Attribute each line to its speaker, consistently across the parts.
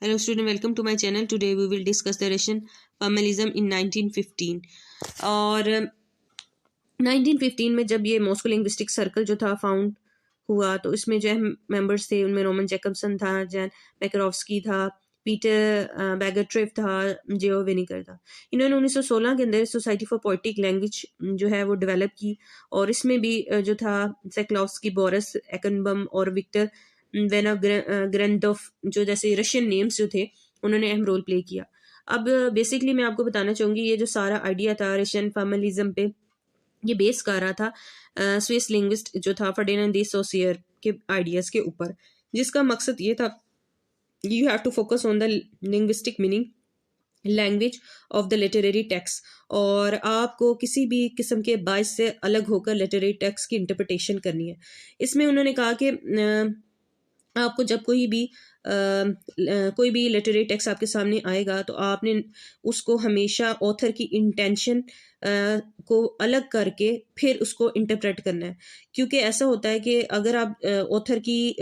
Speaker 1: Hello student, welcome to my channel. Today we will discuss the Russian formalism in 1915. और 1915 में जब ये Moscow linguistic circle जो था फाउंड हुआ तो इसमें जो है मेंबर्स थे, उनमें रोमन जैकबसन था, जैन मैकरोफ्स्की था, पीटर बैगरट्रेफ था, जियो विनिकर था। इन्होंने 1916 के अंदर सोसाइटी फॉर पोएटिक लैंग्वेज जो है वो डेवलप की और इसमें भी जो था सेक्लॉव्स्की, बोरिस एकनबम और विक्टर वेना ग्रेंडोफ जो जैसे रशियन नेम्स जो थे उन्होंने अहम रोल प्ले किया। अब बेसिकली मैं आपको बताना चाहूँगी ये जो सारा आइडिया था रशियन फॉर्मलिज्म पे ये बेस कर रहा था स्विस लिंग्विस्ट जो था फर्डिनेंड डी सोसियर के आइडियाज के ऊपर, जिसका मकसद ये था you have to focus on the linguistic meaning language of the literary text और आपको किसी भी किस्म के बायस से अलग होकर लिटरेरी टेक्स्ट की इंटरप्रिटेशन करनी है। इसमें उन्होंने कहा कि आपको जब कोई भी लिटरेरी टेक्स्ट आपके सामने आएगा तो आपने उसको हमेशा ऑथर की इंटेंशन को अलग करके फिर उसको इंटरप्रेट करना है, क्योंकि ऐसा होता है कि अगर आप ऑथर की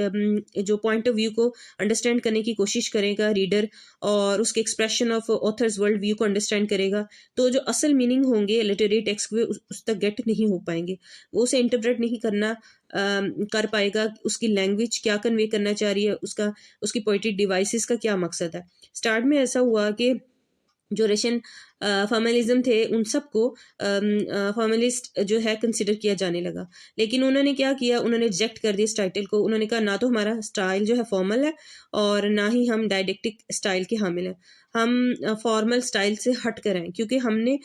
Speaker 1: जो पॉइंट ऑफ व्यू को अंडरस्टैंड करने की कोशिश करेगा रीडर और उसके expression of authors world view को अंडरस्टैंड करेगा तो जो असल मीनिंग होंगे लिटरेरी टेक्स्ट के उस तक गेट नहीं हो पाएंगे, वो उसे इंटरप्रेट नहीं कर पाएगा, उसकी लैंग्वेज क्या कन्वे करना चाह रही है, उसकी पोएटिक डिवाइसेस का क्या मकसद है। स्टार्ट में ऐसा हुआ कि जो रशियन फॉर्मलिज्म थे उन सबको फॉर्मलिस्ट जो है कंसिडर किया जाने लगा, लेकिन उन्होंने क्या किया, उन्होंने रिजेक्ट कर दिया इस टाइटल को। उन्होंने कहा ना तो हमारा स्टाइल जो है फॉर्मल है और ना ही हम डायडेक्टिक स्टाइल के हामिल हैं, हम फॉर्मल स्टाइल से हट कर हैं, क्योंकि हमने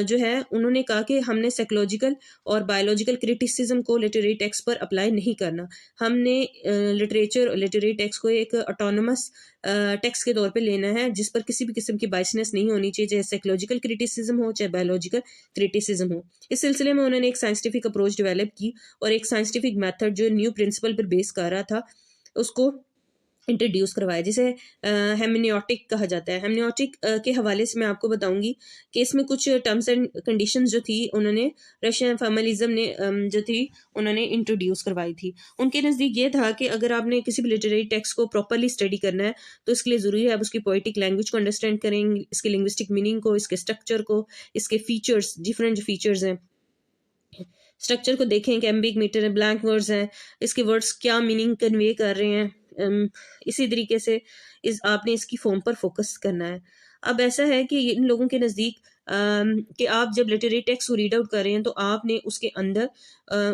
Speaker 1: जो है उन्होंने कहा कि हमने साइकोलॉजिकल और बायोलॉजिकल क्रिटिसिज्म को लिटरेरी टेक्स्ट पर अप्लाई नहीं करना, हमने लिटरेचर लिटरेरी टेक्स्ट को एक ऑटोनमस टेक्स्ट के तौर पे लेना है जिस पर किसी भी किस्म की बाइसनेस नहीं होनी चाहिए, चाहे साइकोलॉजिकल क्रिटिसिज्म हो चाहे बायोलॉजिकल क्रिटिसिज्म हो। इस सिलसिले में उन्होंने एक साइंटिफिक अप्रोच डेवलप की और एक साइंटिफिक मेथड जो न्यू प्रिंसिपल पर बेस कर रहा था उसको इंट्रोड्यूस करवाया, जिसे हेमनियोटिक कहा जाता है। हेमनियोटिक के हवाले से मैं आपको बताऊंगी कि इसमें कुछ टर्म्स एंड कंडीशंस जो थी उन्होंने रशियन फॉर्मलिज्म ने जो थी उन्होंने इंट्रोड्यूस करवाई थी। उनके नज़दीक ये था कि अगर आपने किसी भी लिटरेरी टेक्स्ट को प्रॉपरली स्टडी करना है तो इसके लिए ज़रूरी है आप उसकी पोएटिक लैंग्वेज को अंडरस्टैंड करें, इसके लिंग्विस्टिक मीनिंग को, इसके स्ट्रक्चर को, इसके फीचर्स, डिफरेंट जो फीचर्स हैं स्ट्रक्चर को देखें कि एम्बिग मीटर है, ब्लैंक वर्ड्स हैं, इसके वर्ड्स क्या मीनिंग कन्वे कर रहे हैं। इसी तरीके से आपने इसकी फॉर्म पर फोकस करना है। अब ऐसा है कि इन लोगों के नज़दीक कि आप जब लिटरेरी टेक्स्ट को रीड आउट कर रहे हैं तो आपने उसके अंदर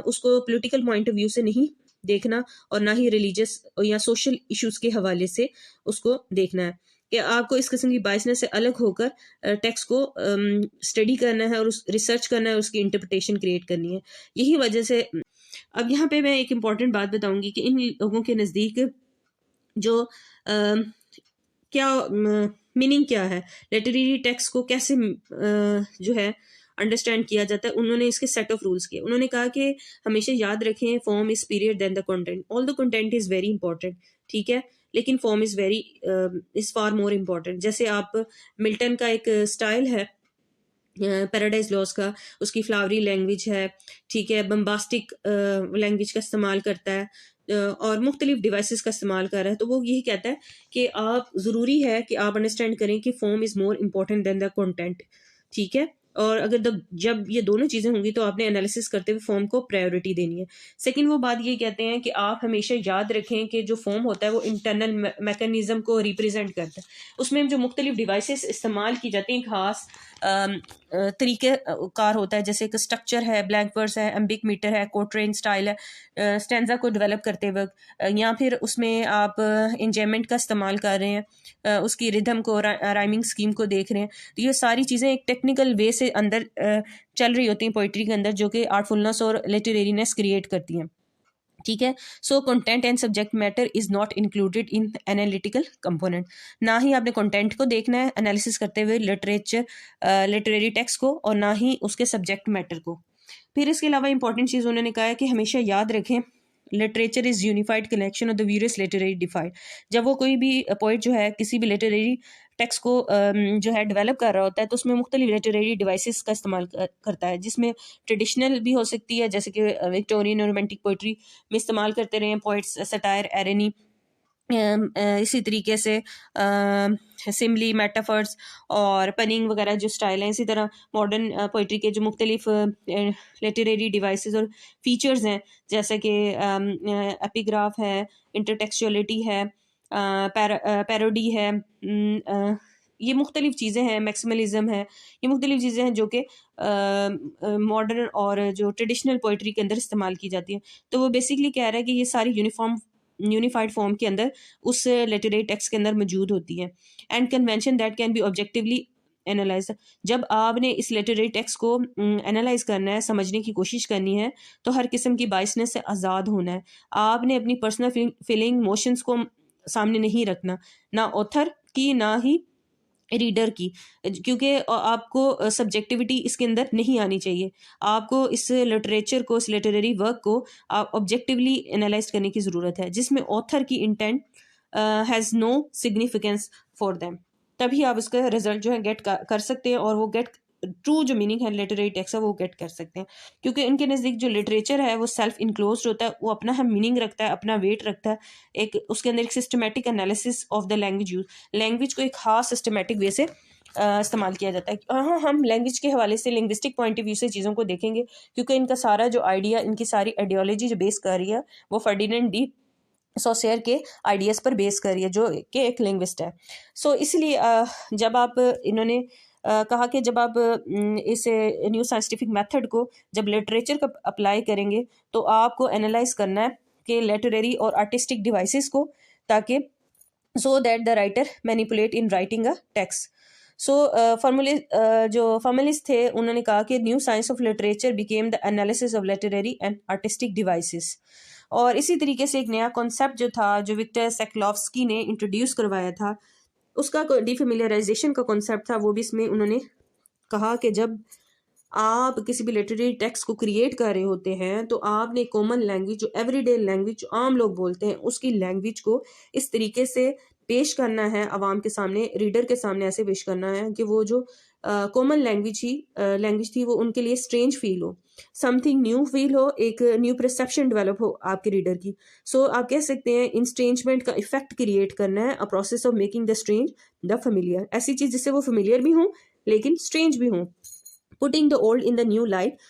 Speaker 1: उसको पॉलिटिकल पॉइंट ऑफ व्यू से नहीं देखना और ना ही रिलीजियस या सोशल इश्यूज के हवाले से उसको देखना है, कि आपको इस किस्म की बाइसनेस से अलग होकर टेक्स्ट को स्टडी करना है और उस रिसर्च करना है, उसकी इंटरप्रिटेशन क्रिएट करनी है। यही वजह से अब यहाँ पे मैं एक इम्पॉर्टेंट बात बताऊंगी कि इन लोगों के नज़दीक जो क्या मीनिंग क्या है, लिटरेरी टेक्स्ट को कैसे जो है अंडरस्टैंड किया जाता है, उन्होंने इसके सेट ऑफ रूल्स किए। उन्होंने कहा कि हमेशा याद रखें form is period then the content, all the content is very important, ठीक है, लेकिन form is far more important. जैसे आप मिल्टन का एक स्टाइल है पैराडाइज लॉस का, उसकी फ्लावरी लैंग्वेज है, ठीक है, बम्बास्टिक लैंग्वेज का इस्तेमाल करता है और मुख्तलिफ डिवाइसेस का इस्तेमाल कर रहा है, तो वो यही कहता है कि आप ज़रूरी है कि आप अंडरस्टैंड करें कि form is more important than the content, ठीक है। और अगर जब ये दोनों चीज़ें होंगी तो आपने एनालिसिस करते हुए फॉर्म को प्रायोरिटी देनी है। सेकंड वो बात ये कहते हैं कि आप हमेशा याद रखें कि जो फॉर्म होता है वो इंटरनल मैकेनिज्म को रिप्रेजेंट करता है, उसमें जो मुख्तलिफ डिवाइसेस इस्तेमाल की जाती हैं खास तरीके कार होता है, जैसे कि स्ट्रक्चर है, ब्लैंक वर्स है, एम्बिक मीटर है, कोट्रेन स्टाइल है, स्टैंजा को डेवलप करते वक्त या फिर उसमें आप इंजॉयमेंट का इस्तेमाल कर रहे हैं, उसकी रिदम को, राइमिंग स्कीम को देख रहे हैं, तो ये सारी चीज़ें एक टेक्निकल वे से अंदर चल रही होती हैं पोइट्री के अंदर, जो कि आर्टफुलनेस और लिटरेरीनेस क्रिएट करती हैं, ठीक है। So content and subject matter is not included in analytical component, ना ही आपने कंटेंट को देखना है एनालिसिस करते हुए लिटरेरी टेक्स्ट को और ना ही उसके सब्जेक्ट मैटर को। फिर इसके अलावा इंपॉर्टेंट चीज़ उन्होंने कहा है कि हमेशा याद रखें literature is unified collection of the various literary defied. जब वो कोई भी पोइट जो है किसी भी लिटरेरी टेक्स्ट को जो है डेवलप कर रहा होता है तो उसमें मुख्तलिफ लिटरेरी डिवाइसेस का इस्तेमाल करता है, जिसमें ट्रेडिशनल भी हो सकती है, जैसे कि विक्टोरियन और रोमांटिक पोइट्री में इस्तेमाल करते रहे हैं पोइट्स, सटायर, एरनी, इसी तरीके से सिमली, मेटाफर्स और पनिंग वगैरह जो स्टाइल हैं, इसी तरह मॉडर्न पोइट्री के जो मुख्तलिफ लिटरेरी डिवाइसेस और फीचर्स हैं, जैसे कि एपिग्राफ है, इंटरटेक्चुअलिटी है, पैरोडी है, ये मुख्तलिफ चीज़ें हैं, मैक्सिमलिज्म है, ये मुख्तलिफ चीज़ें हैं जो कि मॉडर्न और जो ट्रेडिशनल पोइट्री के अंदर इस्तेमाल की जाती हैं। तो वो बेसिकली कह रहा है कि ये सारी यूनिफाइड फॉर्म के अंदर उस लिटरेरी टेक्स्ट के अंदर मौजूद होती है। And convention that can be objectively analyse. जब आपने इस लिटरेरी टेक्स्ट को एनालाइज करना है, समझने की कोशिश करनी है, तो हर किस्म की बाइसनेस से आज़ाद होना है। आपने अपनी पर्सनल फीलिंग मोशंस को सामने नहीं रखना, ना ऑथर की ना ही रीडर की, क्योंकि आपको सब्जेक्टिविटी इसके अंदर नहीं आनी चाहिए। आपको इस लिटरेचर को, इस लिटरेरी वर्क को आप ऑब्जेक्टिवली एनालाइज करने की ज़रूरत है, जिसमें ऑथर की intent has no significance for them. तभी आप उसका रिजल्ट जो है गेट कर सकते हैं, और वो गेट ट्रू जो मीनिंग है लिटरेरी टेक्स्ट है वो गेट कर सकते हैं। क्योंकि इनके नज़दीक जो लिटरेचर है वो सेल्फ इनक्लोज होता है, वो अपना हम मीनिंग रखता है, अपना वेट रखता है, एक उसके अंदर एक systematic analysis of the language use, language को एक खास सिस्टमेटिक वे से इस्तेमाल किया जाता है। हाँ, हम लैंग्वेज के हवाले से, लिंग्विस्टिक पॉइंट ऑफ व्यू से चीज़ों को देखेंगे, क्योंकि इनका सारा जो आइडिया, इनकी सारी आइडियोलॉजी जो बेस कर रही है वो फर्डिनेंड डी सॉसेयर के आइडियाज़ पर बेस कर रही है, जो कि एक लिंग्विस्ट है। सो इसलिए जब आप इन्होंने कहा कि जब आप इस न्यू साइंटिफिक मेथड को जब लिटरेचर का अप्लाई करेंगे, तो आपको एनालाइज करना है कि लिटरेरी और आर्टिस्टिक डिवाइसेस को, ताकि so that the writer manipulate in writing a text. So जो फॉर्मलिस्ट थे उन्होंने कहा कि new science of literature became the analysis of literary and artistic devices. और इसी तरीके से एक नया कॉन्सेप्ट जो था, जो विक्टर सेक्लॉव्स्की ने इंट्रोड्यूस करवाया था, उसका डिफेमिलियराइजेशन का कॉन्सेप्ट था, वो भी इसमें उन्होंने कहा कि जब आप किसी भी लिटरेरी टेक्स्ट को क्रिएट कर रहे होते हैं, तो आपने कॉमन लैंग्वेज, जो एवरीडे लैंग्वेज जो आम लोग बोलते हैं, उसकी लैंग्वेज को इस तरीके से पेश करना है आवाम के सामने, रीडर के सामने ऐसे पेश करना है कि वो जो कॉमन लैंग्वेज थी वो उनके लिए स्ट्रेंज फील हो, समथिंग न्यू फील हो, एक न्यू परसेप्शन डेवलप हो आपके रीडर की। सो आप कह सकते हैं इंस्ट्रेंजमेंट का इफेक्ट क्रिएट करना है, a process of making the strange the familiar, ऐसी चीज़ जिससे वो फेमिलियर भी हों लेकिन स्ट्रेंज भी हों, putting the old in the new light,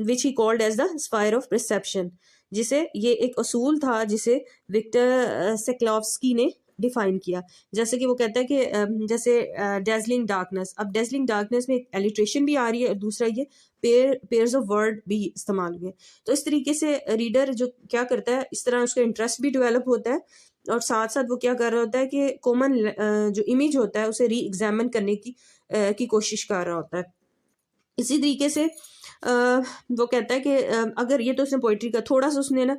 Speaker 1: which he called as the sphere of perception, जिसे ये एक असूल था जिसे विक्टर सेक्लॉव्स्की ने डिफाइन किया। जैसे कि वो कहता है कि जैसे डेजलिंग डार्कनेस, अब डेजलिंग डार्कनेस में एक एलिट्रेशन भी आ रही है और दूसरा ये पेयर्स ऑफ वर्ड भी इस्तेमाल हुए। तो इस तरीके से रीडर जो क्या करता है, इस तरह उसका इंटरेस्ट भी डेवलप होता है, और साथ साथ वो क्या कर रहा होता है कि कॉमन जो इमेज होता है उसे री एग्जामिन करने की कोशिश कर रहा होता है। इसी तरीके से वो कहता है कि अगर ये तो उसने पोइट्री का थोड़ा सा उसने ना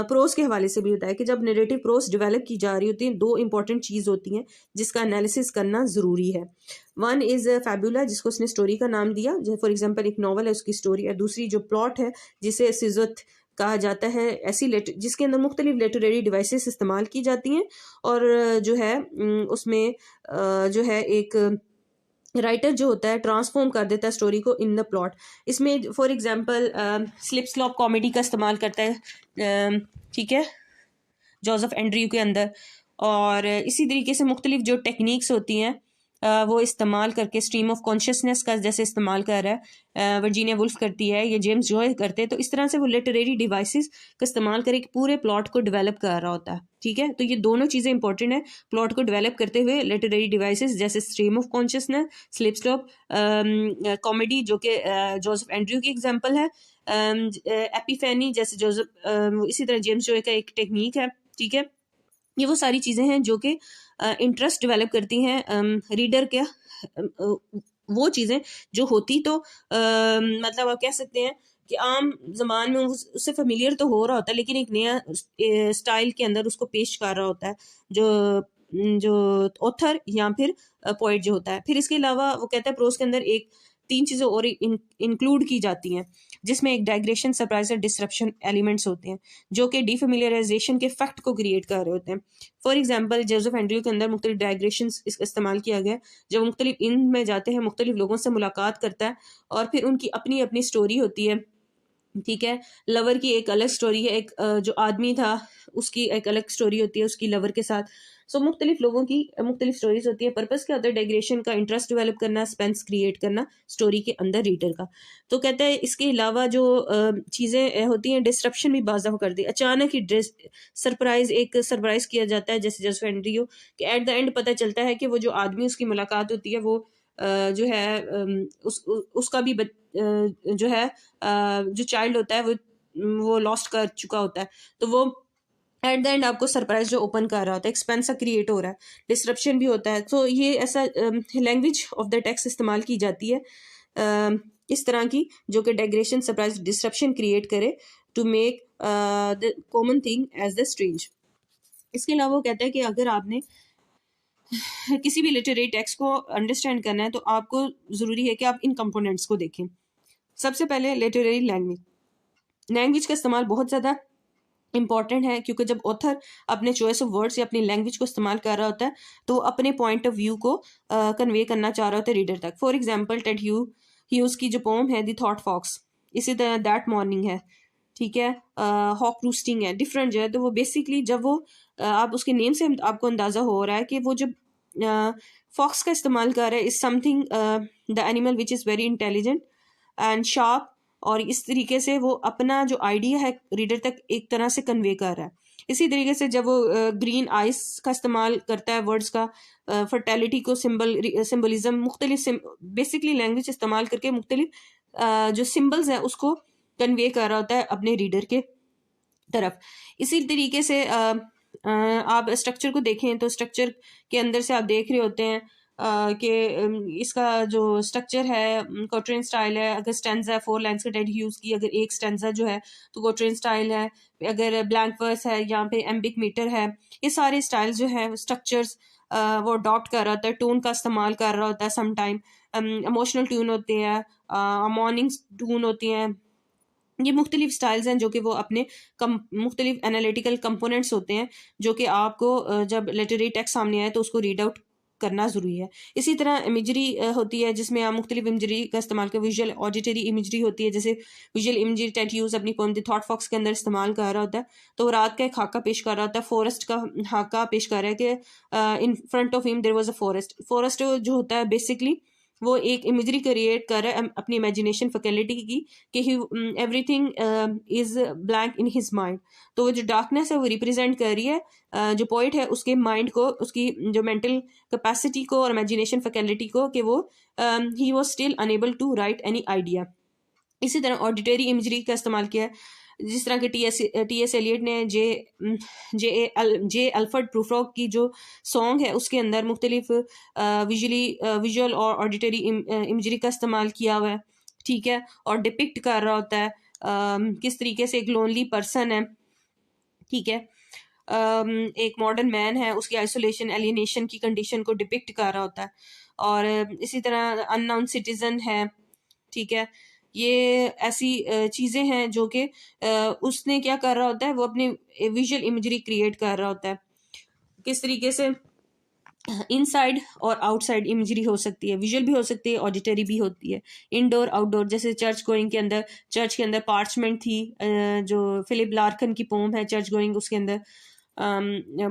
Speaker 1: प्रोज के हवाले से भी बताया कि जब नरेटिव प्रोज डेवलप की जा रही होती है, दो इंपॉर्टेंट चीज़ होती हैं जिसका एनालिसिस करना ज़रूरी है। वन इज़ फैबुला, जिसको उसने स्टोरी का नाम दिया, जैसे फॉर एग्जांपल एक नॉवल है उसकी स्टोरी है। दूसरी जो प्लॉट है जिसे सिज़त कहा जाता है, ऐसी जिसके अंदर मुख्तलिफ लिटरेरी डिवाइसेस इस्तेमाल की जाती हैं, और जो है उसमें जो है एक राइटर जो होता है ट्रांसफॉर्म कर देता है स्टोरी को इन द प्लॉट। इसमें for example slip slope comedy का इस्तेमाल करता है, ठीक है, जोसेफ एंड्रयू के अंदर। और इसी तरीके से मुख्तलिफ जो टेक्निक्स होती हैं वो इस्तेमाल करके, स्ट्रीम ऑफ कॉन्शियसनेस का जैसे इस्तेमाल कर रहा है वर्जीनिया वुल्फ करती है, ये जेम्स जॉय करते हैं, तो इस तरह से वो लिटरेरी डिवाइसेस का इस्तेमाल करके पूरे प्लॉट को डेवलप कर रहा होता है। ठीक है, तो ये दोनों चीज़ें इंपॉर्टेंट है प्लॉट को डेवलप करते हुए। लिटरेरी डिवाइसेस जैसे stream of consciousness, slip slope comedy जो कि जोसेफ एंड्रयू की एग्जाम्पल है, एपिफेनी जैसे जोसेफ, इसी तरह जेम्स जॉय का एक टेक्निक है। ठीक है, ये वो सारी चीज़ें हैं जो कि इंटरेस्ट डेवलप करती हैं रीडर के, वो चीज़ें जो होती तो मतलब आप कह सकते हैं कि आम जबान में उससे फेमिलियर तो हो रहा होता है, लेकिन एक नया स्टाइल के अंदर उसको पेश कर रहा होता है जो ऑथर या फिर पोइट जो होता है। फिर इसके अलावा वो कहता है प्रोज के अंदर एक 3 चीज़ें और इंक्लूड की जाती हैं, जिसमें एक डाइग्रेशन, सरप्राइज और डिसरप्शन एलिमेंट्स होते हैं, जो कि डिफेमिलियराइजेशन के फैक्ट को क्रिएट कर रहे होते हैं। फॉर एग्जांपल जोसेफ एंड्रयू के अंदर मुख्तलिफ डाइग्रेशन इसका इस्तेमाल किया गया, जब मुख्तलिफ इन में जाते हैं, मुख्तलिफ लोगों से मुलाकात करता है, और फिर उनकी अपनी अपनी स्टोरी होती है, ठीक है। लवर की एक अलग स्टोरी है, एक जो आदमी था उसकी एक अलग स्टोरी होती है उसकी लवर के साथ। सो मुख्तलिफ लोगों की मुख्तलिफ स्टोरीज होती है। पर्पस क्या होता है? डाइग्रेशन का, इंटरेस्ट डेवलप करना, स्पेंस क्रिएट करना स्टोरी के अंदर रीडर का। तो कहता है इसके अलावा जो चीज़ें होती हैं, डिस्ट्रप्शन भी बाज़ दफ़ा कर दी। अचानक ही सरप्राइज किया जाता है, जैसे जस्ट एंड्रियो कि एट द एंड पता चलता है कि वो जो आदमी उसकी मुलाकात होती है वो जो है उसका भी जो है जो चाइल्ड होता है वो लॉस्ट कर चुका होता है। तो वो एट द एंड आपको सरप्राइज जो ओपन कर रहा होता है, एक्सपेंस क्रिएट हो रहा है, डिस्ट्रप्शन भी होता है। तो ये ऐसा लैंग्वेज ऑफ द टेक्स्ट इस्तेमाल की जाती है इस तरह की, जो कि डाइग्रेशन, सरप्राइज, डिस्ट्रप्शन क्रिएट करे to make the common thing as the strange. इसके अलावा वो कहता है कि अगर आपने किसी भी लिटरेरी टेक्स्ट को अंडरस्टैंड करना है तो आपको ज़रूरी है कि आप इन कंपोनेंट्स को देखें। सबसे पहले लिटरेरी लैंग्वेज का इस्तेमाल बहुत ज़्यादा इंपॉर्टेंट है, क्योंकि जब ऑथर अपने चॉइस ऑफ वर्ड्स या अपनी लैंग्वेज को इस्तेमाल कर रहा होता है तो वो अपने पॉइंट ऑफ व्यू को कन्वे करना चाह रहा होता है रीडर तक। फॉर एग्जांपल टेड ह्यूज की जो पोम है द थॉट फॉक्स, इसी तरह दैट मॉर्निंग है, ठीक है, हॉक रूस्टिंग है, डिफरेंट जो है। तो वो बेसिकली जब वो आप उसके नेम से आपको अंदाज़ा हो रहा है कि वो जब फॉक्स का इस्तेमाल कर रहा है, is something the animal which is very intelligent and sharp, और इस तरीके से वो अपना जो आइडिया है रीडर तक एक तरह से कन्वे कर रहा है। इसी तरीके से जब वो ग्रीन आइस का इस्तेमाल करता है वर्ड्स का, फर्टेलिटी को सिंबलिज्म, मुख्तलिफ बेसिकली लैंग्वेज इस्तेमाल करके मुख्तलिफ जो सिंबल्स हैं उसको कन्वे कर रहा होता है अपने रीडर के तरफ। इसी तरीके से आप स्ट्रक्चर को देखें तो स्ट्रक्चर के अंदर से आप देख रहे होते हैं कि इसका जो स्ट्रक्चर है क्वार्टरन स्टाइल है। अगर स्टेंजा है 4 लाइन्स का टेड ह्यूज की, अगर एक स्टेंजा जो है तो क्वार्टरन स्टाइल है। अगर ब्लैंक वर्स है, यहाँ पे एम्बिक मीटर है, ये सारे स्टाइल जो है स्ट्रक्चर्स वो अडॉप्ट कर रहा होता है, टोन का इस्तेमाल कर रहा होता है। समटाइम इमोशनल ट्यून होते हैं, मॉर्निंग ट्यून होती हैं। ये मुख्तलिफ स्टाइल्स हैं जो कि वो अपने मुख्तलिफ एनालिटिकल कंपोनेंट्स होते हैं जो कि आपको जब लिटरेरी टेक्स्ट सामने आए तो उसको रीड आउट करना ज़रूरी है। इसी तरह इमेजरी होती है जिसमें आप मुख्तलिफ इमेजरी का इस्तेमाल कर, विजुअल ऑडिटरी इमेजरी होती है, जैसे विजुअल इमेजरी टेड ह्यूज अपनी पोएम द थॉट फॉक्स के अंदर इस्तेमाल कर रहा होता है। तो वो रात का एक खाका पेश कर रहा होता है, फॉरेस्ट का खाका पेश कर रहा है कि in front of him there was a forest जो होता है बेसिकली वो एक इमेजरी क्रिएट कर रहा है अपनी इमेजिनेशन फैकल्टी की कि everything is blank in his mind. तो वो जो डार्कनेस है वो रिप्रेजेंट कर रही है जो पोइट है उसके माइंड को, उसकी जो मेंटल कैपेसिटी को और इमेजिनेशन फैकल्टी को, कि वो he was still unable to write any idea. इसी तरह ऑडिटरी इमेजरी का इस्तेमाल किया है, जिस तरह के टी एस एलियट ने जे अल्फ्रेड प्रूफ्रॉग की जो सॉन्ग है उसके अंदर मुख्तलिफ विजुअल और ऑडिटरी इमेजरी का इस्तेमाल किया हुआ है, ठीक है, और डिपिक्ट कर रहा होता है किस तरीके से एक लोनली पर्सन है, ठीक है, एक मॉडर्न मैन है, उसकी आइसोलेशन एलिनेशन की कंडीशन को डिपिक्ट कर रहा होता है। और इसी तरह अननाउन सिटीजन है, ठीक है। ये ऐसी चीज़ें हैं जो कि उसने क्या कर रहा होता है, वो अपनी विजुअल इमेजरी क्रिएट कर रहा होता है। किस तरीके से इनसाइड और आउटसाइड इमेजरी हो सकती है, विजुअल भी हो सकती है, ऑडिटरी भी होती है, इंडोर आउटडोर। जैसे चर्च गोइंग के अंदर, चर्च के अंदर पार्चमेंट थी, जो फिलिप लार्कन की पोम है चर्च गोइंग, उसके अंदर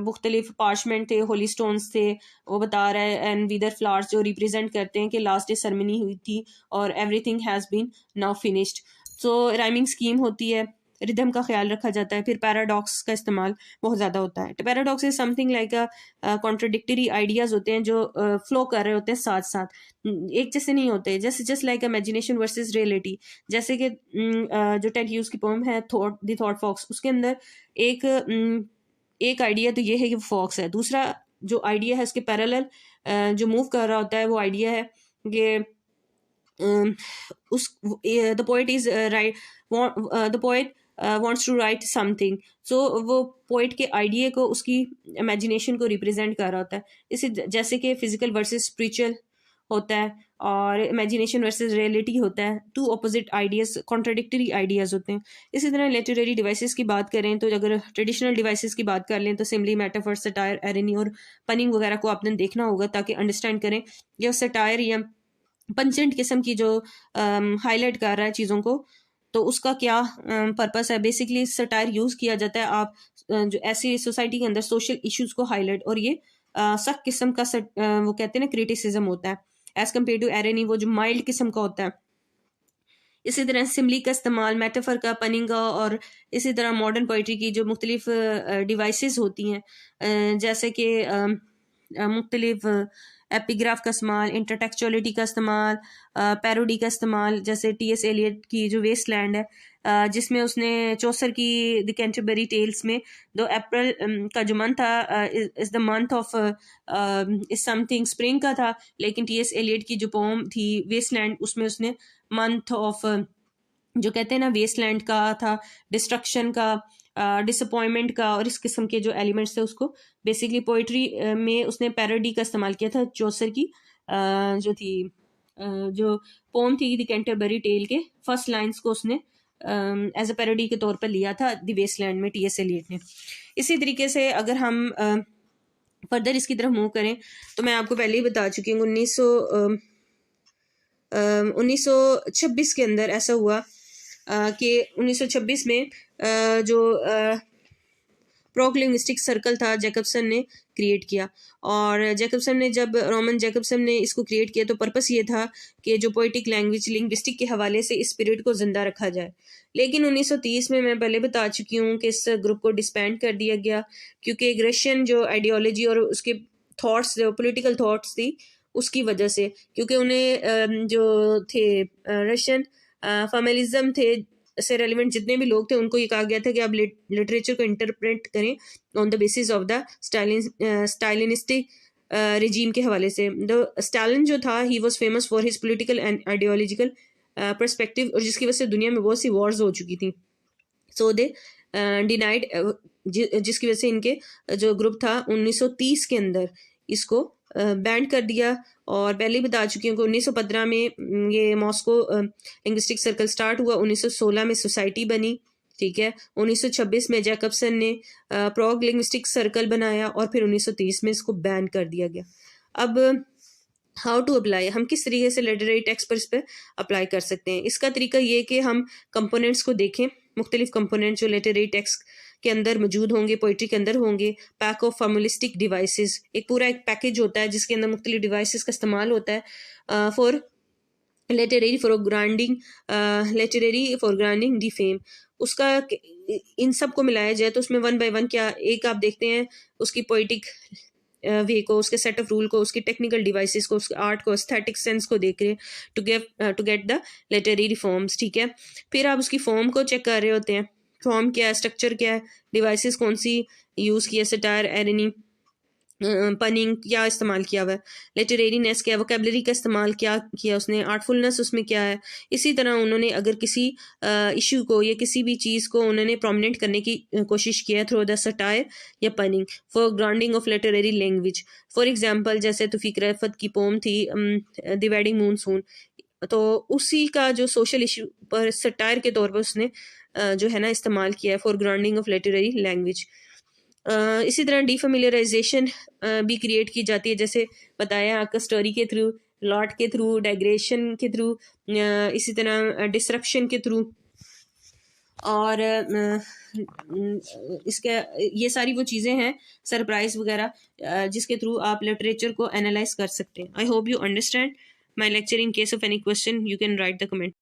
Speaker 1: मुख्तलिफ पार्चमेंट थे, होली स्टोन्स थे, वो बता रहा है, एंड विदर फ्लावर्स जो रिप्रेजेंट करते हैं कि लास्ट डे सेरेमनी हुई थी और everything has been now finished. So rhyming scheme होती है, रिदम का ख्याल रखा जाता है। फिर पैराडॉक्स का इस्तेमाल बहुत ज़्यादा होता है। Paradox is something like contradictory ideas होते हैं जो फ्लो कर रहे होते हैं साथ साथ, एक जैसे नहीं होते, just like imagination versus reality. जैसे कि जो टेड ह्यूज की पोम है द थॉट फॉक्स, उसके अंदर एक आइडिया तो ये है कि वो फॉक्स है, दूसरा जो आइडिया है उसके पैरेलल जो मूव कर रहा होता है वो आइडिया है कि उस the poet is right the poet wants to write something. So वो पोइट के आइडिया को, उसकी इमेजिनेशन को रिप्रेजेंट कर रहा होता है। इसी जैसे कि फिजिकल वर्सेस स्पिरिचुअल होता है और इमेजिनेशन वर्सेस रियलिटी होता है, two opposite ideas, contradictory ideas होते हैं। इसी तरह लिटरेरी डिवाइसेस की बात करें तो अगर ट्रेडिशनल डिवाइसेस की बात कर लें तो सिम्बली, मेटाफर, सटायर, एरनी और पनिंग वगैरह को आपने देखना होगा ताकि अंडरस्टैंड करें या सटायर या पंचेंट किस्म की जो हाईलाइट कर रहा है चीज़ों को, तो उसका क्या पर्पस है? बेसिकली सटायर यूज़ किया जाता है आप जो ऐसी सोसाइटी के अंदर सोशल इश्यूज को हाईलाइट, और ये सख्त किस्म का वो कहते हैं ना क्रिटिसिज्म होता है, एज कम्पेयर टू एरनी वो जो माइल्ड किस्म का होता है। इसी तरह सिमली का इस्तेमाल, मेटाफर का, पनिंग का, और इसी तरह मॉडर्न पोइट्री की जो मुख्तलिफ डिवाइसेस होती हैं, जैसे कि मुख्तलिफ एपिग्राफ का इस्तेमाल, इंटरटेक्चुअलिटी का इस्तेमाल, पैरोडी का इस्तेमाल, जैसे टी.एस. एलियट की जो वेस्ट लैंड है, जिसमें उसने चौसर की द कैंटरबरी टेल्स में 2 अप्रैल का जो मंथ था is the month of is something spring का था, लेकिन टी.एस. एलियट की जो पोम थी वेस्ट लैंड, उसमें उसने मंथ ऑफ जो कहते हैं ना वेस्ट लैंड का था, डिस्ट्रक्शन का, डिसअपॉइंटमेंट का, और इस किस्म के जो एलिमेंट्स थे उसको बेसिकली पोइट्री में उसने पैरोडी का इस्तेमाल किया था। चौसर की जो थी जो पोम थी द कैंटरबरी टेल के फर्स्ट लाइंस को उसने एज अ पैरोडी के तौर पर लिया था द वेस्टलैंड में टी.एस. एलियट ने। इसी तरीके से अगर हम फर्दर इसकी तरफ मूव करें तो मैं आपको पहले ही बता चुकी हूँ 1926 के अंदर ऐसा हुआ कि 1926 में जो प्रोलिंग्विस्टिक सर्कल था जैकबसन ने क्रिएट किया, और जैकबसन ने जब रोमन जैकबसन ने इसको क्रिएट किया तो पर्पस ये था कि जो पोइटिक लैंग्वेज लिंग्विस्टिक के हवाले से इस स्पिरिट को जिंदा रखा जाए। लेकिन 1930 में मैं पहले बता चुकी हूँ कि इस ग्रुप को डिस्बैंड कर दिया गया, क्योंकि एग्रेशन जो आइडियोलॉजी और उसके थॉट्स जो पॉलिटिकल थॉट्स थी उसकी वजह से, क्योंकि उन्हें जो थे रशियन फॉर्मलिज्म थे से रेलिवेंट जितने भी लोग थे उनको ये कहा गया था कि आप लिटरेचर को इंटरप्रेट करें on the basis of the Stalinistic regime के हवाले से। स्टालिन जो था he was famous for his political and ideological perspective, और जिसकी वजह से दुनिया में बहुत सी वॉर्स हो चुकी थी। सो दे डिनाइड, जिसकी वजह से इनके जो ग्रुप था 1930 के अंदर इसको बैंड कर दिया। और पहले ही बता चुकी हूँ कि 1915 में ये मॉस्को लिंग्विस्टिक सर्कल स्टार्ट हुआ, 1916 में सोसाइटी बनी, ठीक है, 1926 में जैकबसन ने प्रॉग लिंग्विस्टिक सर्कल बनाया, और फिर 1930 में इसको बैन कर दिया गया। अब हाउ टू अप्लाई, हम किस तरीके से लिटरेरी टेक्स्ट पर इस पर अप्लाई कर सकते हैं? इसका तरीका ये कि हम कंपोनेंट्स को देखें, मुख्तलिफ कंपोनेंट्स जो लिटरेरी टेक्स्ट के अंदर मौजूद होंगे, पोइट्री के अंदर होंगे। पैक ऑफ फॉर्मुलिस्टिक डिवाइसेस, एक पूरा एक पैकेज होता है जिसके अंदर मुख्तलिफ डिवाइसेस का इस्तेमाल होता है फॉर लिटरेरी फॉरग्राउंडिंग दी फेम। उसका इन सब को मिलाया जाए तो उसमें 1 बाय 1 क्या, एक आप देखते हैं उसकी पोइटिक वे को, उसके सेट ऑफ रूल को, उसकी टेक्निकल डिवाइसेस को, उसके आर्ट को, एस्थेटिक सेंस को देख रहे हैं to get the literary forms, ठीक है। फिर आप उसकी फॉर्म को चेक कर रहे होते हैं, फॉर्म क्या है, स्ट्रक्चर क्या है, डिवाइसेस कौन सी यूज़ किया, सटायर, एरनी, पनिंग क्या इस्तेमाल किया हुआ है, लिटरेरीनेस क्या है, वोकेबलरी का इस्तेमाल क्या किया उसने, आर्टफुलनेस उसमें क्या है। इसी तरह उन्होंने अगर किसी इशू को या किसी भी चीज़ को उन्होंने प्रोमिनेंट करने की कोशिश किया थ्रू द सटायर या punning for grounding of literary language. For example जैसे तौफीक रफ़त की पोम थी द वेडिंग मूनसून, तो उसी का जो सोशल इशू पर सटायर के तौर पर उसने जो है ना इस्तेमाल किया है for grounding of literary language. इसी तरह डीफेमिलियराइजेशन भी क्रिएट की जाती है, जैसे बताया आपका स्टोरी के थ्रू, लॉट के थ्रू, डाइग्रेशन के थ्रू, इसी तरह डिस्ट्रक्शन के थ्रू, और इसके ये सारी वो चीज़ें हैं सरप्राइज वगैरह जिसके थ्रू आप लिटरेचर को एनालाइज कर सकते हैं। I hope you understand my lecture. In case of any question you can write the comment.